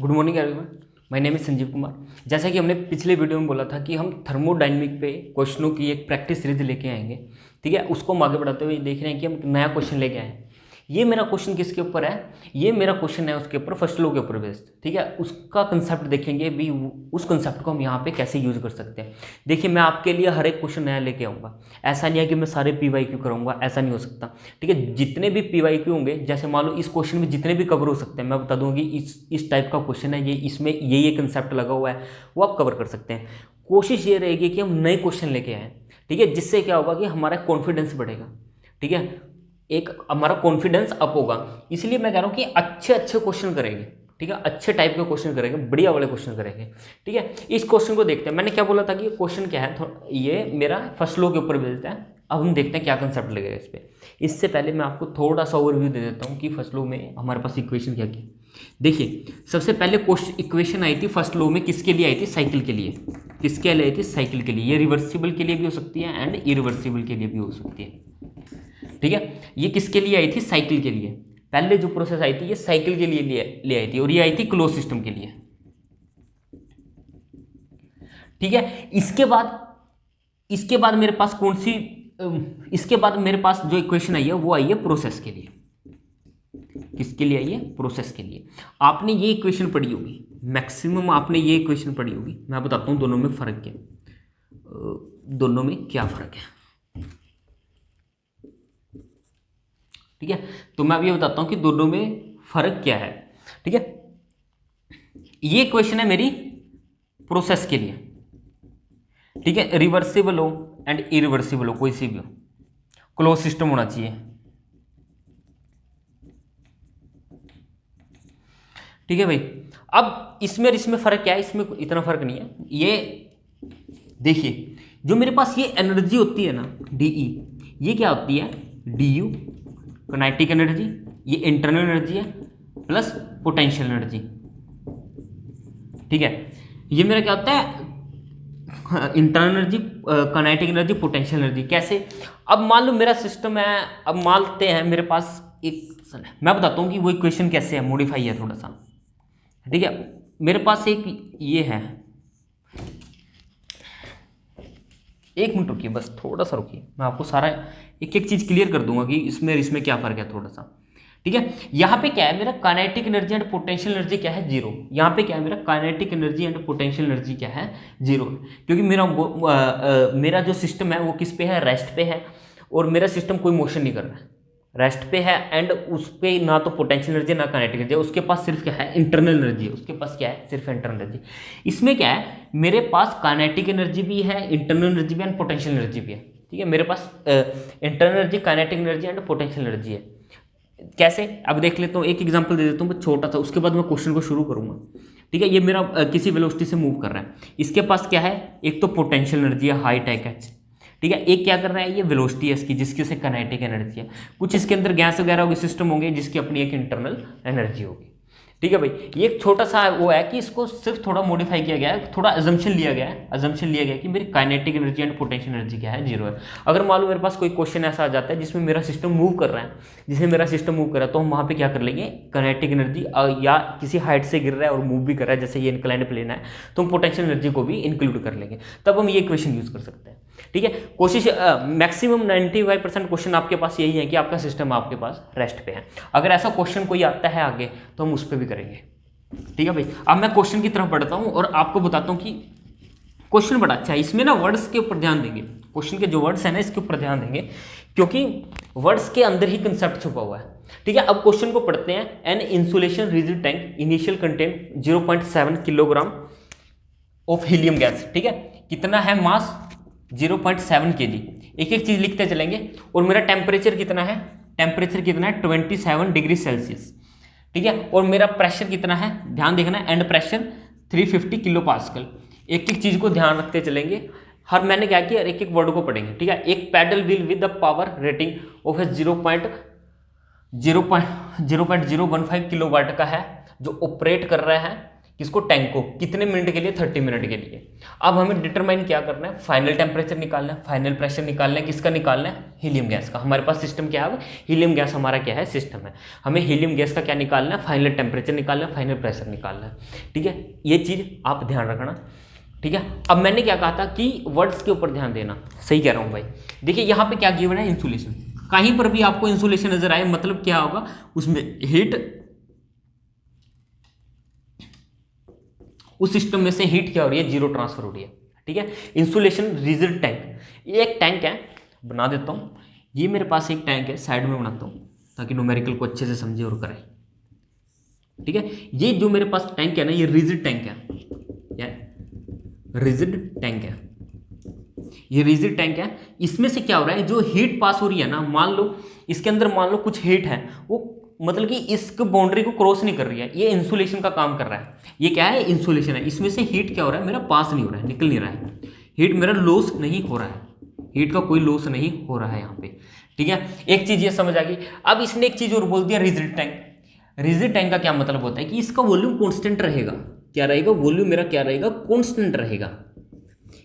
Good morning everyone. My name is Sanjeev Kumar. जैसा कि हमने पिछले वीडियो में बोला था कि हम थर्मोडायनेमिक पे क्वेश्चनों की एक प्रैक्टिस सीरीज लेके आएंगे, ठीक है। उसको हम आगे बढ़ाते हुए देख रहे हैं कि हम नया क्वेश्चन लेके आए। ये मेरा क्वेश्चन किसके ऊपर है? ये मेरा क्वेश्चन है उसके ऊपर, फर्स्ट लॉ के ऊपर बेस्ड, ठीक है। उसका कंसेप्ट देखेंगे भी, उस कंसेप्ट को हम यहाँ पे कैसे यूज कर सकते हैं। देखिए, मैं आपके लिए हर एक क्वेश्चन नया लेके आऊँगा। ऐसा नहीं है कि मैं सारे PYQ कराऊंगा, ऐसा नहीं हो सकता, ठीक है। जितने भी PYQ होंगे, जैसे मान लो इस क्वेश्चन में जितने भी कवर हो सकते हैं, मैं बता दूंगी इस टाइप का क्वेश्चन है, ये इसमें ये कंसेप्ट लगा हुआ है, वो आप कवर कर सकते हैं। कोशिश ये रहेगी कि हम नए क्वेश्चन लेके आएँ, ठीक है। जिससे क्या होगा कि हमारा कॉन्फिडेंस बढ़ेगा, ठीक है। एक हमारा कॉन्फिडेंस अप होगा। इसलिए मैं कह रहा हूँ कि अच्छे अच्छे क्वेश्चन करेंगे, ठीक है। अच्छे टाइप के क्वेश्चन करेंगे, बढ़िया वाले क्वेश्चन करेंगे, ठीक है। इस क्वेश्चन को देखते हैं। मैंने क्या बोला था कि क्वेश्चन क्या है, ये मेरा फर्स्ट लॉ के ऊपर बेस्ड है। अब हम देखते हैं क्या कंसेप्ट लगेगा इस पर। इससे पहले मैं आपको थोड़ा सा ओवरव्यू दे देता हूँ कि फर्स्ट लॉ में हमारे पास इक्वेशन क्या की। देखिए, सबसे पहले क्वेश्चन इक्वेशन आई थी फर्स्ट लॉ में, किसके लिए आई थी? साइकिल के लिए। किसके लिए आई थी? साइकिल के लिए। ये रिवर्सिबल के लिए भी हो सकती है एंड इरिवर्सिबल के लिए भी हो सकती है, ठीक है। ये किसके लिए आई थी? साइकिल के लिए। पहले जो प्रोसेस आई थी ये साइकिल के लिए ले आई थी, और ये आई थी क्लोज सिस्टम के लिए, ठीक है। इसके बाद मेरे पास कौन सी, इसके बाद मेरे पास जो इक्वेशन आई है वो आई है प्रोसेस के लिए। किसके लिए आई है? प्रोसेस के लिए। आपने ये इक्वेशन पढ़ी होगी, मैक्सिमम आपने ये इक्वेशन पढ़ी होगी। मैं बताता हूं दोनों में फर्क क्या, दोनों में क्या फर्क है, ठीक है। तो मैं अभी बताता हूं कि दोनों में फर्क क्या है, ठीक है। ये क्वेश्चन है मेरी प्रोसेस के लिए, ठीक है। रिवर्सिबल हो एंड इरिवर्सिबल हो, कोई सी भी हो, क्लोज सिस्टम होना चाहिए, ठीक है भाई। अब इसमें फर्क क्या है? इसमें इतना फर्क नहीं है। ये देखिए, जो मेरे पास ये एनर्जी होती है ना, DE, ये क्या होती है? DU काइनेटिक एनर्जी, ये इंटरनल एनर्जी है, प्लस पोटेंशियल एनर्जी, ठीक है। ये मेरा क्या होता है? Internal energy, kinetic energy, potential energy. कैसे? अब मान लो मेरा सिस्टम है, अब मानते हैं मेरे पास एक, मैं बताता हूँ कि वो इक्वेशन कैसे है, मॉडिफाई है थोड़ा सा, ठीक है। मेरे पास एक ये है, एक मिनट रुकिए, बस थोड़ा सा रुकिए, मैं आपको सारा एक एक चीज क्लियर कर दूंगा कि इसमें क्या फर्क है थोड़ा सा, ठीक है। यहाँ पे क्या है मेरा? Kinetic energy and potential energy क्या है? जीरो। यहाँ पे क्या है मेरा? Kinetic energy and potential energy क्या है? जीरो। क्योंकि मेरा जो सिस्टम है वो किस पे है? रेस्ट पे है, और मेरा सिस्टम कोई मोशन नहीं कर रहा है, रेस्ट पे है। एंड उस पे ना तो पोटेंशियल एनर्जी ना काइनेटिक एनर्जी, उसके पास सिर्फ क्या है? इंटरनल एनर्जी है। उसके पास क्या है? सिर्फ इंटरनल एनर्जी। इसमें क्या है? मेरे पास काइनेटिक एनर्जी भी है, इंटरनल एनर्जी भी है, एंड पोटेंशियल एनर्जी भी है, ठीक है। मेरे पास internal energy, kinetic energy and potential energy है। कैसे? अब देख लेता हूँ, एक एग्जांपल दे देता हूँ छोटा सा, उसके बाद मैं क्वेश्चन को शुरू करूंगा, ठीक है। ये मेरा किसी वेलोसिटी से मूव कर रहा है। इसके पास क्या है? एक तो पोटेंशियल एनर्जी है, हाई टेक एच, ठीक है। एक क्या कर रहा है? ये वेलोसिटी है इसकी, जिसकी से काइनेटिक एनर्जी है। कुछ इसके अंदर गैस वगैरह होगी, सिस्टम होंगे, जिसकी अपनी एक इंटरनल एनर्जी होगी, ठीक है भाई। ये एक छोटा सा वो है कि इसको सिर्फ थोड़ा मॉडिफाई किया गया है, थोड़ा अजम्पशन लिया गया है, कि मेरी kinetic energy and potential energy क्या है? जीरो है। अगर मान लो मेरे पास कोई क्वेश्चन ऐसा आ जाता है जिसमें मेरा सिस्टम मूव कर रहा है, तो हम वहाँ पे क्या कर लेंगे? काइनेटिक एनर्जी, या किसी हाइट से गिर रहा है और मूव भी कर रहा है, जैसे ये इंक्लाइंड प्लेन है, तो हम पोटेंशियल एनर्जी को भी इंक्लूड कर लेंगे, तब हम ये इक्वेशन यूज कर सकते हैं, ठीक है। कोशिश मैक्सिमम 95% क्वेश्चन आपके पास यही है कि आपका सिस्टम आपके पास रेस्ट पे है। अगर ऐसा क्वेश्चन कोई आता है आगे तो हम उस पर भी करेंगे, ठीक है भाई। अब मैं क्वेश्चन की तरफ बढ़ता हूं और आपको बताता हूं कि क्वेश्चन बड़ा अच्छा है। इसमें ना वर्ड्स के ऊपर ध्यान देंगे, क्वेश्चन के जो वर्ड्स है ना इसके ऊपर ध्यान देंगे, क्योंकि वर्ड्स के अंदर ही कंसेप्ट छुपा हुआ है, ठीक है। अब क्वेश्चन को पढ़ते हैं। An insulation rigid tank initial content 0.7 kilogram of helium gas, ठीक है। कितना है मास? 0.7 kg। एक एक चीज लिखते चलेंगे। और मेरा टेम्परेचर कितना है? 27 डिग्री सेल्सियस, ठीक है। और मेरा प्रेशर कितना है? ध्यान देखना, एंड प्रेशर 350 किलो पास्कल। एक एक चीज को ध्यान रखते चलेंगे। हर मैंने क्या किया, एक एक वर्ड को पढ़ेंगे, ठीक है। एक paddle wheel with the power rating of 0.015 kilowatt का है, जो ऑपरेट कर रहा है किसको, टैंक को, कितने मिनट के लिए, 30 मिनट के लिए। अब हमें डिटरमाइन क्या करना है, फाइनल टेम्परेचर निकालना है, फाइनल प्रेशर निकालना है, किसका निकालना है, हीलियम गैस का। हमारे पास सिस्टम क्या है, हीलियम गैस हमारा क्या है, सिस्टम है। हमें हीलियम गैस का क्या निकालना है, फाइनल टेम्परेचर निकालना है, फाइनल प्रेशर निकालना है। ठीक है, ये चीज़ आप ध्यान रखना। ठीक है, अब मैंने क्या कहा था कि वर्ड्स के ऊपर ध्यान देना, सही कह रहा हूँ भाई। देखिए यहाँ पे क्या गिवन है, इंसुलेशन। कहीं पर भी आपको इंसुलेशन नजर आए मतलब क्या होगा, उसमें हीट, उस सिस्टम में से हीट क्या हो रही है, जीरो ट्रांसफर हो रही है। ठीक है, इंसुलेशन रिजिड टैंक, ये एक टैंक है, बना देता हूँ। ये मेरे पास एक टैंक है, साइड में बनाता हूँ ताकि न्यूमेरिकल को अच्छे से समझे और करें। ठीक है, ये जो मेरे पास टैंक है ना, ये रिजिड टैंक है, क्या है, रिजिड टैंक है। ये रिजिड टैंक है, इसमें से क्या हो रहा है, जो हीट पास हो रही है ना, मान लो इसके अंदर मान लो कुछ हीट है, वो मतलब कि इस बाउंड्री को क्रॉस नहीं कर रही है, ये इंसुलेशन का काम कर रहा है। ये क्या है, इंसुलेशन है। इसमें से हीट क्या हो रहा है, मेरा पास नहीं हो रहा है, निकल नहीं रहा है, हीट मेरा लॉस नहीं हो रहा है, हीट का कोई लॉस नहीं हो रहा है यहाँ पे। ठीक है, एक चीज ये समझ आ गई। अब इसने एक चीज और बोल दिया, रिजिड टैंक। रिजिड टैंक का क्या मतलब होता है कि इसका वॉल्यूम कॉन्स्टेंट रहेगा। क्या रहेगा, वॉल्यूम मेरा क्या रहेगा, कॉन्स्टेंट रहेगा।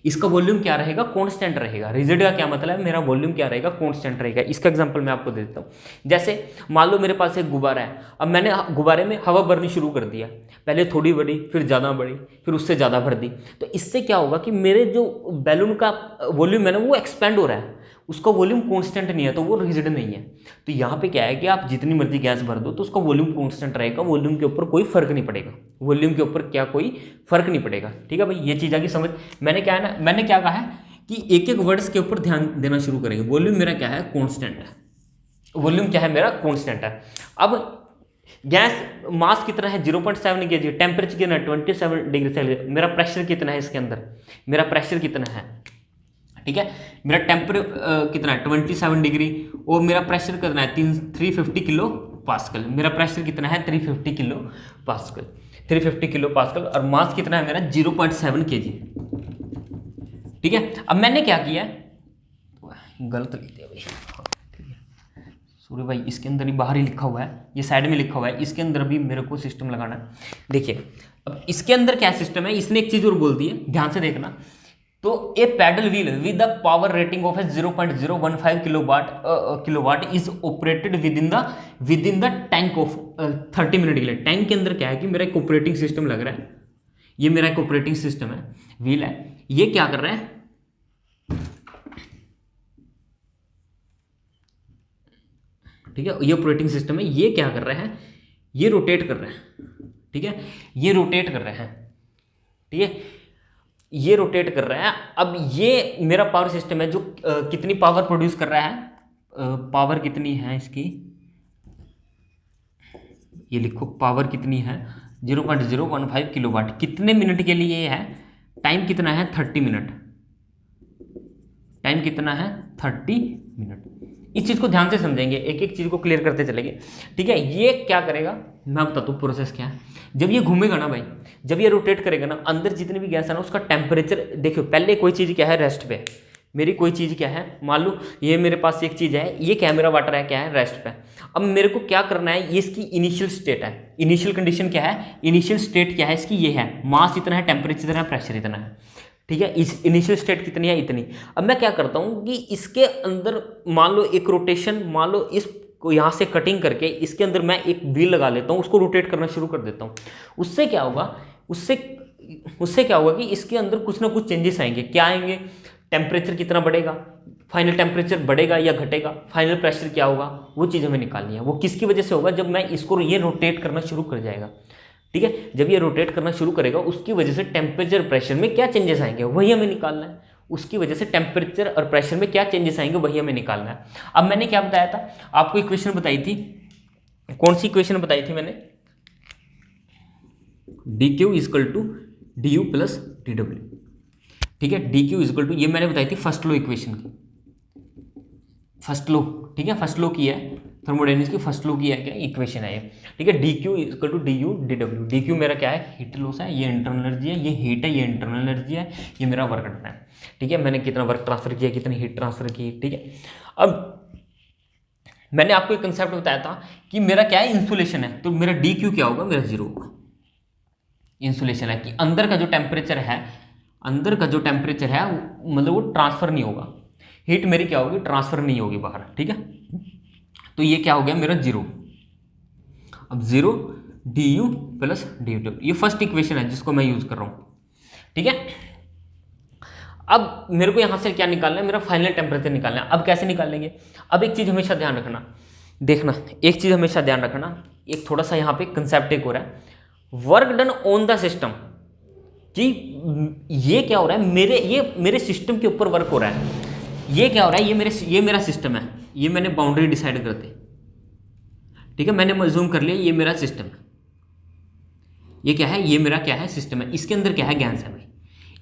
इसका वॉल्यूम क्या रहेगा, कांस्टेंट रहेगा। रिजिड का क्या मतलब है, मेरा वॉल्यूम क्या रहेगा, कांस्टेंट रहेगा। इसका एग्जांपल मैं आपको देता हूँ। जैसे मान लो मेरे पास एक गुब्बारा है, अब मैंने गुब्बारे में हवा भरनी शुरू कर दिया, पहले थोड़ी बढ़ी, फिर ज़्यादा बढ़ी, फिर उससे ज़्यादा भर दी। तो इससे क्या होगा कि मेरे जो बैलून का वॉल्यूम है ना, वो एक्सपेंड हो रहा है, उसका वॉल्यूम कांस्टेंट नहीं है, तो वो रिजिड नहीं है। तो यहाँ पे क्या है कि आप जितनी मर्जी गैस भर दो तो उसका वॉल्यूम कांस्टेंट रहेगा, वॉल्यूम के ऊपर कोई फर्क नहीं पड़ेगा, वॉल्यूम के ऊपर क्या कोई फर्क नहीं पड़ेगा। ठीक है भाई, ये चीज़ आगे समझ। मैंने क्या है ना, मैंने क्या कहा है कि एक एक वर्ड्स के ऊपर ध्यान देना शुरू करेंगे। वॉल्यूम मेरा क्या है, कॉन्स्टेंट है, वॉल्यूम क्या है मेरा, कॉन्स्टेंट है। अब गैस मास कितना है, 0.7 kg, टेम्परेचर कितना है, 27 डिग्री सेल्सियस। मेरा प्रेशर कितना है इसके अंदर, मेरा प्रेशर कितना है, ठीक है, मेरा टेम्परेचर कितना है 27 डिग्री, और मेरा प्रेशर कितना है 350 किलो पास्कल। मेरा प्रेशर कितना है 350 किलो पास्कल, 350 किलो पास्कल, और मास कितना है मेरा 0.7 kg। ठीक है, अब मैंने क्या किया, गलत लिख दिया भाई, ठीक है सूर्य भाई, इसके अंदर ही बाहर ही लिखा हुआ है, ये साइड में लिखा हुआ है, इसके अंदर भी मेरे को सिस्टम लगाना है। देखिए अब इसके अंदर क्या सिस्टम है, इसने एक चीज और बोल दी है, ध्यान से देखना। तो a paddle wheel with the power rating of 0.015 kilowatt is operated with in the tank of 30 minute के लिए। टैंक के अंदर क्या है कि मेरा एक ऑपरेटिंग सिस्टम लग रहा है, ये मेरा एक ऑपरेटिंग सिस्टम है, व्हील है, ये क्या कर रहा है, ठीक है, ये ऑपरेटिंग सिस्टम है, ये क्या कर रहा है, ये रोटेट कर रहा है। ठीक है, ये रोटेट कर रहा है, ठीक है, ये रोटेट कर रहा है। अब ये मेरा पावर सिस्टम है जो कितनी पावर प्रोड्यूस कर रहा है, पावर कितनी है इसकी, ये लिखो, पावर कितनी है 0.015 किलोवाट, कितने मिनट के लिए ये है, टाइम कितना है 30 मिनट, टाइम कितना है 30 मिनट। इस चीज़ को ध्यान से समझेंगे, एक एक चीज़ को क्लियर करते चलेंगे। ठीक है, ये क्या करेगा मैं बताता हूँ प्रोसेस क्या है। जब ये घूमेगा ना भाई, जब ये रोटेट करेगा ना, अंदर जितनी भी गैस है ना, उसका टेम्परेचर देखियो। पहले कोई चीज़ क्या है, रेस्ट पे, मेरी कोई चीज़ क्या है, मान लो ये मेरे पास एक चीज़ है, ये क्या है, मेरा वाटर है, क्या है, रेस्ट पे। अब मेरे को क्या करना है, ये इसकी इनिशियल स्टेट है, इनिशियल कंडीशन क्या है, इनिशियल स्टेट क्या है इसकी, ये है, मास इतना है, टेम्परेचर इतना है, प्रेशर इतना है। ठीक है, इस इनिशियल स्टेट कितनी है, इतनी। अब मैं क्या करता हूँ कि इसके अंदर मान लो एक रोटेशन, मान लो इस को यहाँ से कटिंग करके इसके अंदर मैं एक व्हील लगा लेता हूँ, उसको रोटेट करना शुरू कर देता हूँ। उससे क्या होगा, उससे क्या होगा कि इसके अंदर कुछ ना कुछ चेंजेस आएंगे। क्या आएंगे, टेम्परेचर कितना बढ़ेगा, फाइनल टेम्परेचर बढ़ेगा या घटेगा, फाइनल प्रेशर क्या होगा, वो चीज़ हमें निकालनी है। वो किसकी वजह से होगा, जब मैं इसको ये रोटेट करना शुरू कर जाएगा। ठीक है, जब ये रोटेट करना शुरू करेगा, उसकी वजह से टेम्परेचर प्रेशर में क्या चेंजेस आएंगे, वही हमें निकालना है। उसकी वजह से टेम्परेचर और प्रेशर में क्या चेंजेस आएंगे, वही हमें निकालना है। अब मैंने क्या बताया था आपको, इक्वेशन बताई थी, कौन सी इक्वेशन बताई थी मैंने, dq equal to du plus dw। ठीक है, dq इक्वल टू, ये मैंने बताई थी फर्स्ट लॉ इक्वेशन की, फर्स्ट लॉ, ठीक है, फर्स्ट लॉ की है, थर्मोडायनेमिक्स की फर्स्ट लॉ की है, क्या इक्वेशन है ये। ठीक है, dq equal to du dw। dq मेरा क्या है, हीट लॉस है, ये इंटरनल एनर्जी है, ये हीट है, ये इंटरनल एनर्जी है, ये मेरा वर्क डन है। ठीक है, मैंने कितना वर्क ट्रांसफर किया, कितनी हीट ट्रांसफर की। ठीक है, अब मैंने आपको एक कंसेप्ट बताया था कि मेरा क्या है, इंसुलेशन है, तो मेरा dq क्या होगा, मेरा जीरो होगा। इंसुलेशन है कि अंदर का जो टेम्परेचर है, अंदर का जो टेम्परेचर है मतलब वो ट्रांसफर नहीं होगा, हीट मेरी क्या होगी, ट्रांसफर नहीं होगी बाहर, ठीक है। तो ये क्या हो गया मेरा जीरो। अब zero D you plus D you, ये फर्स्ट इक्वेशन है जिसको मैं यूज कर रहा हूं, ठीक है। अब मेरे को यहां से क्या निकालना है, मेरा फाइनल टेम्परेचर निकालना है। अब कैसे निकालेंगे, अब एक चीज हमेशा ध्यान रखना, देखना एक चीज हमेशा ध्यान रखना, एक थोड़ा सा यहाँ पे कंसेप्ट एक हो रहा है, work done on the system, कि ये क्या हो रहा है, मेरे सिस्टम के ऊपर वर्क हो रहा है। ये क्या हो रहा है, ये मेरा सिस्टम है, ये मैंने बाउंड्री डिसाइड करते, ठीक है, मैंने जूम कर लिया, ये मेरा सिस्टम है, ये क्या है, ये मेरा क्या है, सिस्टम है। इसके अंदर क्या है, गैस है भाई,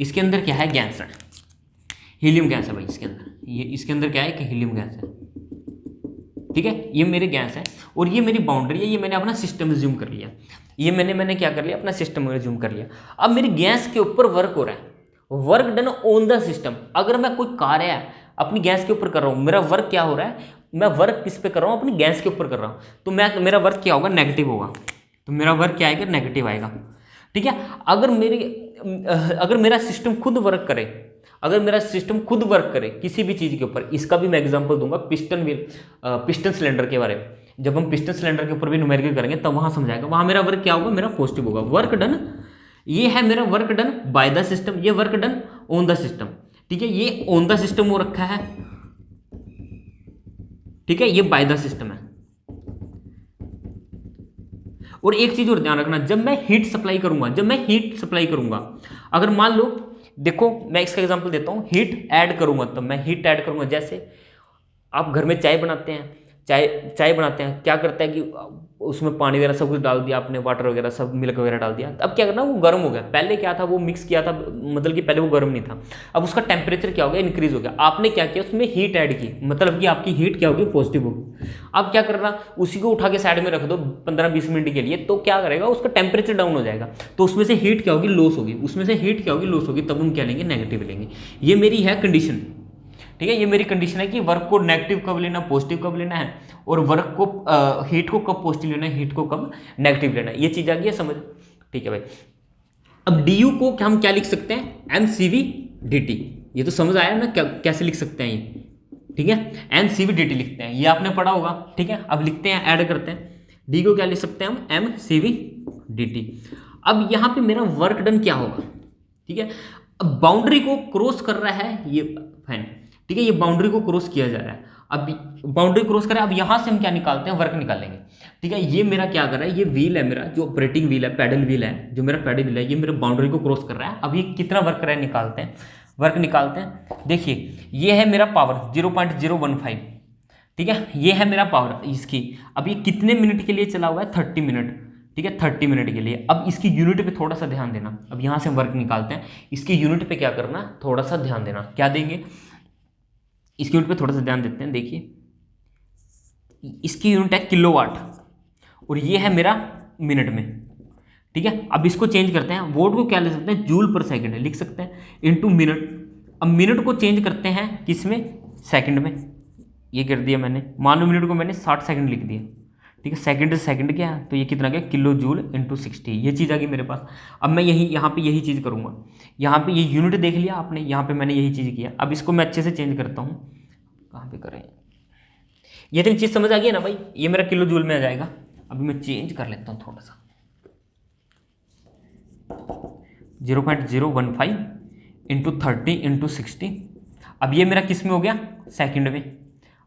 इसके अंदर क्या है, गैस है, हीलियम गैस है भाई इसके अंदर, ये इसके अंदर क्या है कि हीलियम गैस है, ठीक है, ये मेरे गैस है और ये मेरी बाउंड्री है, ये मैंने अपना सिस्टम रिज्यूम कर लिया, ये मैंने क्या कर लिया, अपना सिस्टम रिज्यूम कर लिया। अब मेरी गैस के ऊपर वर्क हो रहा है, work done on the system. अगर मैं कोई कार्य अपनी गैस के ऊपर कर रहा हूँ, मेरा वर्क क्या हो रहा है, मैं वर्क किस पे कर रहा हूँ, अपनी गैस के ऊपर कर रहा हूँ, तो मेरा वर्क क्या होगा, नेगेटिव होगा, तो मेरा वर्क क्या आएगा, नेगेटिव आएगा, ठीक है। अगर मेरा सिस्टम खुद वर्क करे, अगर मेरा सिस्टम खुद वर्क करे किसी भी चीज़ के ऊपर, इसका भी मैं एग्जांपल दूंगा पिस्टन सिलेंडर के बारे में, जब हम पिस्टन सिलेंडर के ऊपर भी न्यूमेरिकल करेंगे तब वहां समझाएगा, वहां मेरा वर्क क्या होगा, मेरा पॉजिटिव होगा, वर्क डन, ये है मेरा work done by the system, ये work done on the system, ठीक है, ये ऑन द सिस्टम हो रखा है, ठीक है, ये बाय द सिस्टम है। और एक चीज और ध्यान रखना, जब मैं हीट सप्लाई करूंगा, अगर मान लो, देखो मैं इसका एग्जांपल देता हूं, हीट ऐड करूंगा, तब मैं हीट ऐड करूंगा, जैसे आप घर में चाय बनाते हैं, चाय बनाते हैं, क्या करता है कि उसमें पानी वगैरह सब कुछ डाल दिया आपने, वाटर वगैरह सब, मिल्क वगैरह डाल दिया, अब क्या करना, वो गर्म हो गया, पहले क्या था वो मिक्स किया था, मतलब कि पहले वो गर्म नहीं था, अब उसका टेम्परेचर क्या हो गया, इंक्रीज हो गया, आपने क्या किया, उसमें हीट ऐड की, मतलब कि आपकी हीट क्या होगी, पॉजिटिव होगी। अब क्या करना, उसी को उठा के साइड में रख दो 15-20 मिनट के लिए, तो क्या करेगा, उसका टेम्परेचर डाउन हो जाएगा, तो उसमें से हीट क्या होगी, लॉस होगी, लॉस होगी, तब हम क्या लेंगे, नेगेटिव लेंगे। ये मेरी है कंडीशन, ठीक है, ये मेरी कंडीशन है कि वर्क को नेगेटिव कब लेना, पॉजिटिव कब लेना है, और वर्क को हीट को कब पॉजिटिव लेना है, हीट को कब नेगेटिव लेना है, ये चीज आ गई है समझ, ठीक है भाई। अब डी को हम क्या लिख सकते हैं, MCV dt, ये तो समझ आया ना, कैसे लिख सकते हैं ये, ठीक है, MCV dt लिखते हैं, ये आपने पढ़ा होगा, ठीक है। अब लिखते हैं, ऐड करते हैं, डी को क्या लिख सकते हैं हम, MCV dt। अब यहाँ पे मेरा वर्क डन क्या होगा, ठीक है, अब बाउंड्री को क्रॉस कर रहा है ये फैन, ठीक है, ये बाउंड्री को क्रॉस किया जा रहा है, अब बाउंड्री क्रॉस करें, अब यहां से हम क्या निकालते हैं, वर्क निकालेंगे, ठीक है। ये मेरा क्या कर रहा है, ये व्हील है मेरा, जो ऑपरेटिंग व्हील है, पैडल व्हील है, जो मेरा पैडल व्हील है, ये मेरे बाउंड्री को क्रॉस कर रहा है। अब ये कितना वर्क कर रहा है, निकालते हैं, वर्क निकालते हैं। देखिए ये है मेरा पावर 0.015, ठीक है, ये है मेरा पावर इसकी। अब ये कितने मिनट के लिए चला हुआ है, 30 मिनट, ठीक है, 30 मिनट के लिए। अब इसकी यूनिट पे थोड़ा सा ध्यान देना, अब यहाँ से वर्क निकालते हैं, इसकी यूनिट पे क्या करना, थोड़ा सा ध्यान देना, क्या देंगे, इसकी यूनिट पे थोड़ा सा ध्यान देते हैं। देखिए इसकी यूनिट है किलोवाट और ये है मेरा मिनट में, ठीक है। अब इसको चेंज करते हैं, वोट को क्या ले सकते हैं, जूल पर सेकंड लिख सकते हैं, इनटू मिनट। अब मिनट को चेंज करते हैं किस में, सेकंड में, ये कर दिया मैंने, मान लो मिनट को मैंने 60 सेकंड लिख दिया, ठीक है, सेकंड से सेकंड क्या है, तो ये कितना गया, किलो जूल इंटू 60, ये चीज़ आ गई मेरे पास। अब मैं यहाँ पे यही चीज़ करूँगा, यहाँ पे ये यूनिट देख लिया आपने, यहाँ पे मैंने यही चीज़ किया। अब इसको मैं अच्छे से चेंज करता हूँ, कहाँ पे करें, ये तो चीज़ समझ आ गई ना भाई, ये मेरा किलो जूल में आ जाएगा। अभी मैं चेंज कर लेता हूँ थोड़ा सा, 0.015 इंटू 30 इंटू 60। अब ये मेरा किस में हो गया, सेकंड में।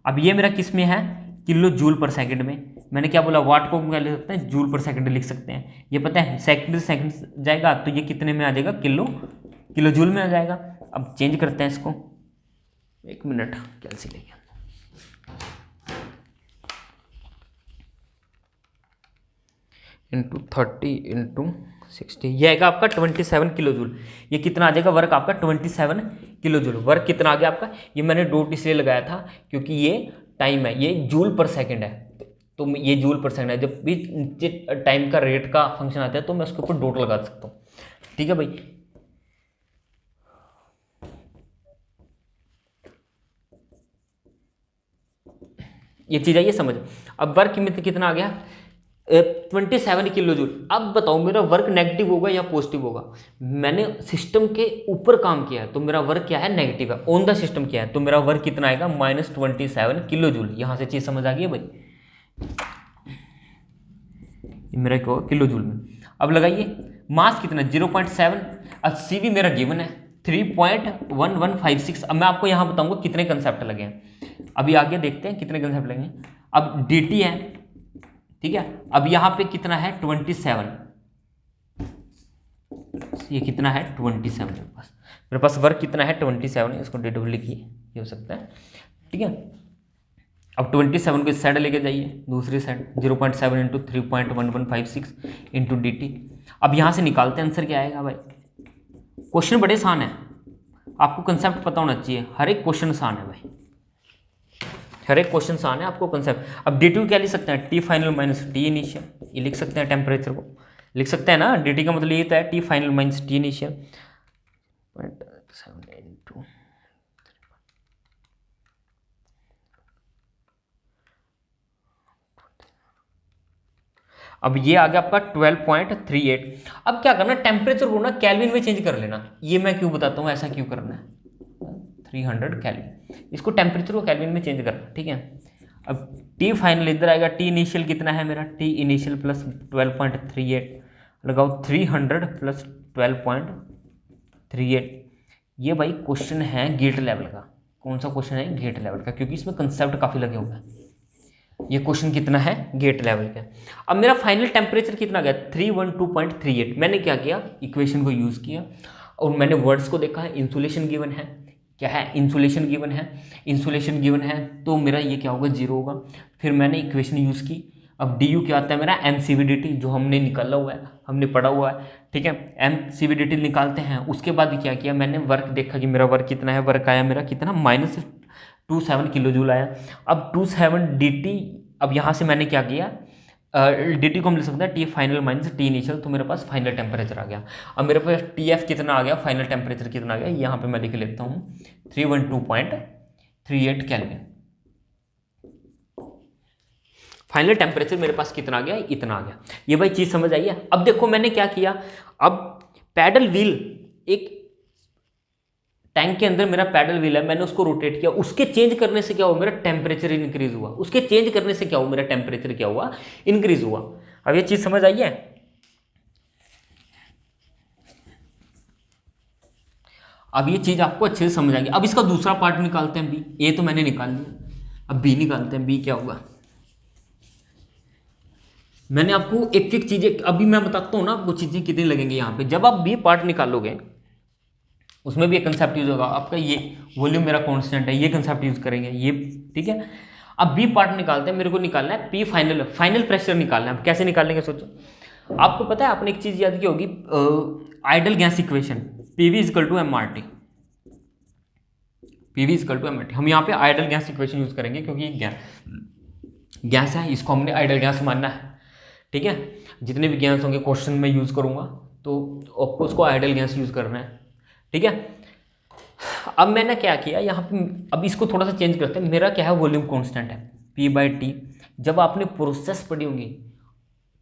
अब ये मेरा किस में है, किलो जूल पर सेकंड में। मैंने क्या बोला, वाट को क्या लिख सकते हैं, जूल पर सेकंड लिख सकते हैं। ये पता है सेकंड से सेकंड जाएगा तो ये कितने में आ जाएगा, किलो जूल में आ जाएगा। अब चेंज करते हैं इसको, एक मिनट कैलसी लेके, इंटू 30 इंटू 60, ये आएगा आपका 27 किलो जूल। ये कितना आ जाएगा वर्क आपका, 27 किलो जूल। वर्क कितना आ गया आपका, ये मैंने डॉट इसलिए लगाया था क्योंकि ये टाइम है, ये जूल पर सेकंड है, तो ये जूल पर सेकंड है। जब भी टाइम का रेट का फंक्शन आता है तो मैं उसके ऊपर डॉट लगा सकता हूँ, ठीक है भाई। ये चीज़ आइए समझ। अब वर्क में कितना आ गया, 27 किलो जूल। अब बताओ मेरा वर्क नेगेटिव होगा या पॉजिटिव होगा? मैंने सिस्टम के ऊपर काम किया है तो मेरा वर्क क्या है, नेगेटिव है। ऑन द सिस्टम क्या है तो मेरा वर्क कितना आएगा, -27 किलो जूल। यहां से चीज समझ आ गई है भाई, मेरा क्या होगा, किलो जूल में। अब लगाइए मास कितना, 0.7। अब सी भी मेरा गिवन है 3.1156। अब मैं आपको यहां बताऊंगा कितने कंसेप्ट लगे हैं। अभी आगे देखते हैं कितने कंसेप्ट लगेंगे। अब dt है, ठीक है। अब यहां पे कितना है, 27। ये कितना है, 27 मेरे पास वर्क कितना है, 27। इसको dt लिखिए, ये हो सकता है, ठीक है। अब 27 को इस साइड लेके जाइए, दूसरी साइड 0.7 इंटू 3.1156 इंटू dt। अब यहां से निकालते हैं, आंसर क्या आएगा भाई। क्वेश्चन बड़े आसान है, आपको कंसेप्ट पता होना चाहिए। हर एक क्वेश्चन आसान है भाई, हर एक क्वेश्चन आसान है, आपको कंसेप्ट। अब dt क्या लिख सकते हैं, T final minus T initial, ये लिख सकते हैं, टेम्परेचर को लिख सकते हैं ना। dt का मतलब ये होता है T final minus T initial. 0.7 into, अब ये आ गया आपका 12.38। अब क्या करना, टेम्परेचर को ना केल्विन में चेंज कर लेना। ये मैं क्यों बताता हूँ, ऐसा क्यों करना है, 300 केल्विन, इसको टेम्परेचर को केल्विन में चेंज करना, ठीक है। अब टी फाइनल इधर आएगा, टी इनिशियल कितना है मेरा, टी इनिशियल प्लस 12.38 लगाओ, 300 प्लस 12.38। ये भाई क्वेश्चन है गेट लेवल का। कौन सा क्वेश्चन है, गेट लेवल का, क्योंकि इसमें कंसेप्ट काफी लगे हुए हैं। ये क्वेश्चन कितना है, गेट लेवल का। अब मेरा फाइनल टेम्परेचर कितना गया, 312.38। मैंने क्या किया, इक्वेशन को यूज किया और मैंने वर्ड्स को देखा है। इंसुलेशन गिवन है, क्या है, इंसुलेशन गिवन है। इंसुलेशन गिवन है तो मेरा ये क्या होगा, 0 होगा। फिर मैंने इक्वेशन यूज की। अब डी यू क्या आता है मेरा, MCVDT, जो हमने निकाला हुआ है, हमने पढ़ा हुआ है, ठीक है। MCVDT निकालते हैं। उसके बाद क्या किया, मैंने वर्क देखा कि मेरा वर्क कितना है। वर्क आया मेरा कितना, -27 किलो जूल आया। अब 27 dt, अब यहाँ से मैंने क्या किया, dt को हम लिख सकते हैं T final minus T initial, तो मेरे पास फाइनल टेम्परेचर आ गया। अब मेरे पास TF कितना आ गया, फाइनल टेम्परेचर कितना आ गया, यहाँ पे मैं लिख लेता हूँ 312.38 केल्विन। फाइनल टेम्परेचर मेरे पास कितना आ गया, इतना आ गया। ये भाई चीज समझ आई है। अब देखो मैंने क्या किया, अब पैडल व्हील, एक टैंक के अंदर मेरा पैडल व्हील है, मैंने उसको रोटेट किया। उसके चेंज करने से क्या हुआ, मेरा टेम्परेचर इंक्रीज हुआ। उसके चेंज करने से क्या हुआ, मेरा टेम्परेचर क्या हुआ, इंक्रीज हुआ। अब ये चीज समझ आई है। अब ये चीज आपको अच्छे से समझ आएगी। अब इसका दूसरा पार्ट निकालते हैं, बी। ए तो मैंने निकाल लिया, अब बी निकालते हैं। बी क्या होगा, मैंने आपको एक एक चीजें, अभी मैं बताता हूँ ना आपको चीजें कितनी लगेंगी यहाँ पे। जब आप बी पार्ट निकालोगे उसमें भी एक कंसेप्ट यूज होगा आपका, ये वॉल्यूम मेरा कांस्टेंट है, ये कंसेप्ट यूज करेंगे ये, ठीक है। अब बी पार्ट निकालते हैं, मेरे को निकालना है पी फाइनल, फाइनल प्रेशर निकालना है। अब कैसे निकालेंगे सोचो। आपको पता है, आपने एक चीज याद की होगी, ideal gas equation, PV is equal to MRT. PV is equal to MRT, हम यहाँ पे आइडल गैस इक्वेशन यूज करेंगे क्योंकि ये गैस है, इसको हमने आइडल गैस मानना है, ठीक है। जितने भी गैस होंगे क्वेश्चन में यूज करूंगा तो आपको उसको आइडल गैस यूज करना है, ठीक है। अब मैंने क्या किया यहाँ पे, अब इसको थोड़ा सा चेंज करते हैं। मेरा क्या है, वॉल्यूम कांस्टेंट है, P/T। जब आपने प्रोसेस पढ़ी होंगी,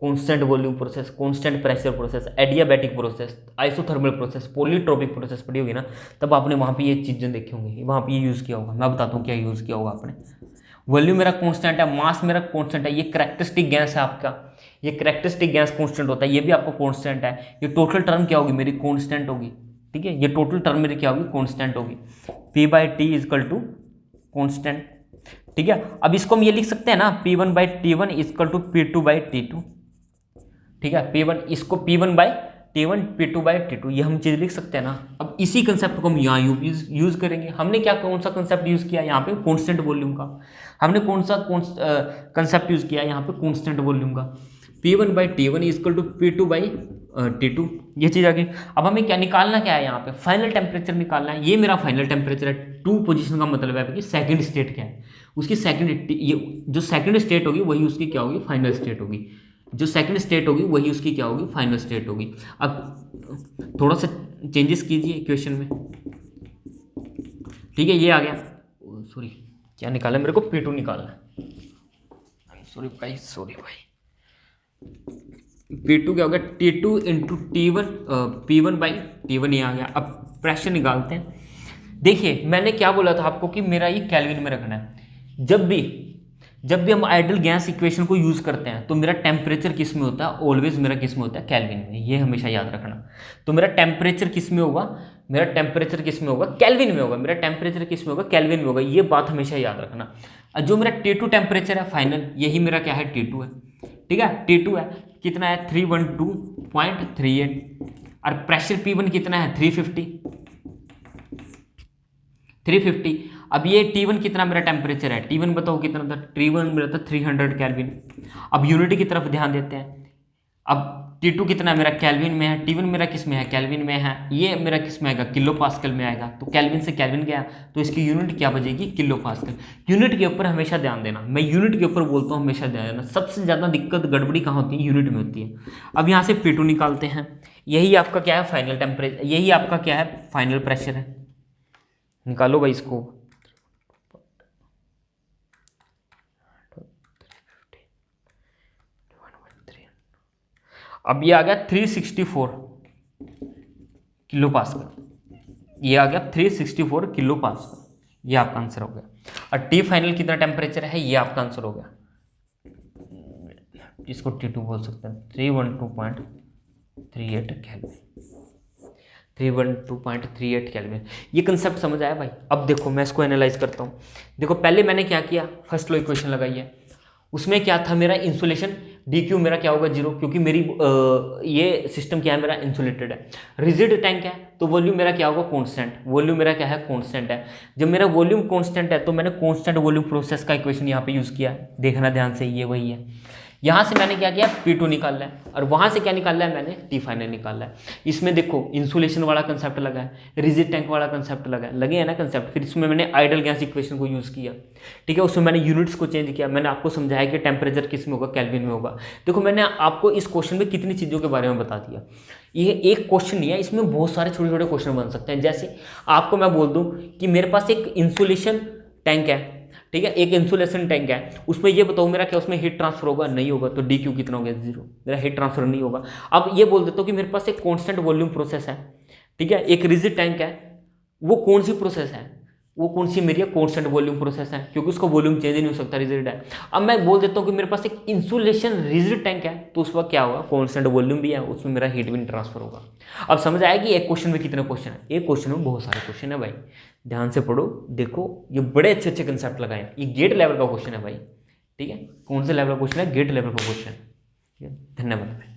constant volume process, constant pressure process, adiabatic process, isothermal process, polytropic process पढ़ी होगी ना, तब आपने वहाँ पे ये चीज़ें देखी होंगी, वहाँ पे ये यूज़ किया होगा। मैं बताता हूँ क्या यूज़ किया होगा आपने। वॉल्यूम मेरा कांस्टेंट है, मास मेरा कांस्टेंट है, ये कैरेक्टरिस्टिक गैस है आपका, ये कैरेक्टरिस्टिक गैस कांस्टेंट होता है, ये भी आपको कांस्टेंट है। ये टोटल टर्म क्या होगी मेरी, कांस्टेंट होगी, ठीक है। ये टोटल टर्म मेरी क्या होगी, कांस्टेंट होगी। P/T इजकल टू कांस्टेंट, ठीक है। अब इसको हम ये लिख सकते हैं ना, P1/T1 इजकल टू P2/T2, ठीक है। P1 इसको P1/T1 P2/T2, ये हम चीज लिख सकते हैं ना। अब इसी कंसेप्ट को हम यहाँ यूज करेंगे। हमने क्या, कौन सा कंसेप्ट यूज किया यहाँ पे, कांस्टेंट वॉल्यूम का। हमने कौन सा कंसेप्ट यूज किया यहाँ पे, कांस्टेंट वॉल्यूम का। P1/T1 इजकल टू P2/T2, ये चीज आ गई। अब हमें क्या निकालना, क्या है यहाँ पे, फाइनल टेम्परेचर निकालना है। ये मेरा फाइनल टेम्परेचर है। 2 पोजीशन का मतलब है कि सेकंड स्टेट क्या है, उसकी सेकंड, ये जो सेकंड स्टेट होगी वही उसकी क्या होगी, फाइनल स्टेट होगी। जो सेकंड स्टेट होगी वही उसकी क्या होगी, फाइनल स्टेट होगी। अब थोड़ा सा चेंजेस कीजिए इक्वेशन में, ठीक है। ये आ गया, सॉरी क्या निकालना है मेरे को, P2 निकालना है। सॉरी भाई, P2 क्या हो गया, T2 into T1, P1 by T1 ये आ गया। अब प्रेशर निकालते हैं। देखिए मैंने क्या बोला था आपको कि मेरा ये केल्विन में रखना है। जब भी हम आइडियल गैस इक्वेशन को यूज करते हैं तो मेरा टेम्परेचर किस में होता है, ऑलवेज मेरा किस में होता है, केल्विन में। ये हमेशा याद रखना। तो मेरा टेम्परेचर किस में होगा, मेरा टेम्परेचर किस में होगा, केल्विन में होगा। मेरा टेम्परेचर किस में होगा, केल्विन में होगा। ये बात हमेशा याद रखना। जो मेरा T2 टेम्परेचर है फाइनल, यही मेरा क्या है, T2 है। ठीक है, T2 है, कितना है 312.38। और प्रेशर P1 कितना है 350। अब ये T1 कितना मेरा टेम्परेचर है, T1 बताओ कितना था, T1 मेरा था 300 केल्विन। अब यूनिट की तरफ ध्यान देते हैं। अब T2 कितना मेरा केल्विन में है, T1 मेरा किस में है, केल्विन में है। ये मेरा किस में आएगा, किलो पास्कल में आएगा। तो केल्विन से केल्विन गया तो इसकी यूनिट क्या बचेगी, किलो पास्कल। यूनिट के ऊपर हमेशा ध्यान देना, मैं यूनिट के ऊपर बोलता हूँ, हमेशा ध्यान देना। सबसे ज़्यादा दिक्कत गड़बड़ी कहाँ होती है, यूनिट में होती है। अब यहाँ से P2 निकालते हैं। यही आपका क्या है, फाइनल टेम्परेचर, यही आपका क्या है, फाइनल प्रेशर है। निकालो भाई इसको। अब ये आ गया 364 किलो पास्कल। ये आ गया 364 किलो पास्कल। ये आपका आंसर हो गया। और टी फाइनल कितना टेम्परेचर है, ये आपका आंसर हो गया। इसको T2 बोल सकते हैं, 312.38 केल्विन। 312.38 केल्विन। ये कंसेप्ट समझ आया भाई। अब देखो मैं इसको एनालाइज करता हूँ। देखो पहले मैंने क्या किया, फर्स्ट लॉ इक्वेशन लगाई है। उसमें क्या था, मेरा इंसुलेशन DQ मेरा क्या होगा 0, क्योंकि मेरी ये सिस्टम क्या है, मेरा इंसुलेटेड है। रिजिड टैंक है तो वॉल्यूम मेरा क्या होगा, कांस्टेंट। वॉल्यूम मेरा क्या है, कांस्टेंट है। जब मेरा वॉल्यूम कांस्टेंट है तो मैंने कांस्टेंट वॉल्यूम प्रोसेस का इक्वेशन यहाँ पे यूज किया। देखना ध्यान से, ये वही है। यहाँ से मैंने क्या किया, P2 निकाल है, और वहाँ से क्या निकाला है मैंने, T फाइनल निकाला है। इसमें देखो इंसुलेशन वाला कंसेप्ट लगा है, रिजिड टैंक वाला कंसेप्ट लगा है, लगे है ना कंसेप्ट। फिर इसमें मैंने आइडियल गैस इक्वेशन को यूज़ किया। ठीक है, उसमें मैंने यूनिट्स को चेंज किया। मैंने आपको समझाया कि टेम्परेचर किस में होगा, केल्विन में होगा। देखो मैंने आपको इस क्वेश्चन में कितनी चीज़ों के बारे में बता दिया। ये एक क्वेश्चन नहीं है, इसमें बहुत सारे छोटे छोटे क्वेश्चन बन सकते हैं। जैसे आपको मैं बोल दूं कि मेरे पास एक इंसुलेशन टैंक है, ठीक है, एक इंसुलेशन टैंक है, उसमें ये बताओ मेरा क्या उसमें हीट ट्रांसफर होगा, नहीं होगा। तो DQ कितना हो गया, 0। मेरा हीट ट्रांसफर नहीं होगा। अब ये बोल देता हूँ कि मेरे पास एक कांस्टेंट वॉल्यूम प्रोसेस है, ठीक है, एक रिजिड टैंक है। वो कौन सी प्रोसेस है, वो कौन सी मेरी कांस्टेंट वॉल्यूम प्रोसेस है, क्योंकि उसका वॉल्यूम चेंज नहीं हो सकता, रिजिड है। अब मैं बोल देता हूँ कि मेरे पास एक इंसुलेशन रिजिड टैंक है, तो उसका क्या होगा, कांस्टेंट वॉल्यूम भी है, उसमें मेरा हीट भी ट्रांसफर होगा। अब समझ आया कि एक क्वेश्चन में कितने क्वेश्चन है, एक क्वेश्चन में बहुत सारे क्वेश्चन है भाई। ध्यान से पढ़ो, देखो ये बड़े अच्छे अच्छे कंसेप्ट लगाए। ये गेट लेवल का क्वेश्चन है भाई, ठीक है। कौन से लेवल का क्वेश्चन है, गेट लेवल का क्वेश्चन है। धन्यवाद भाई।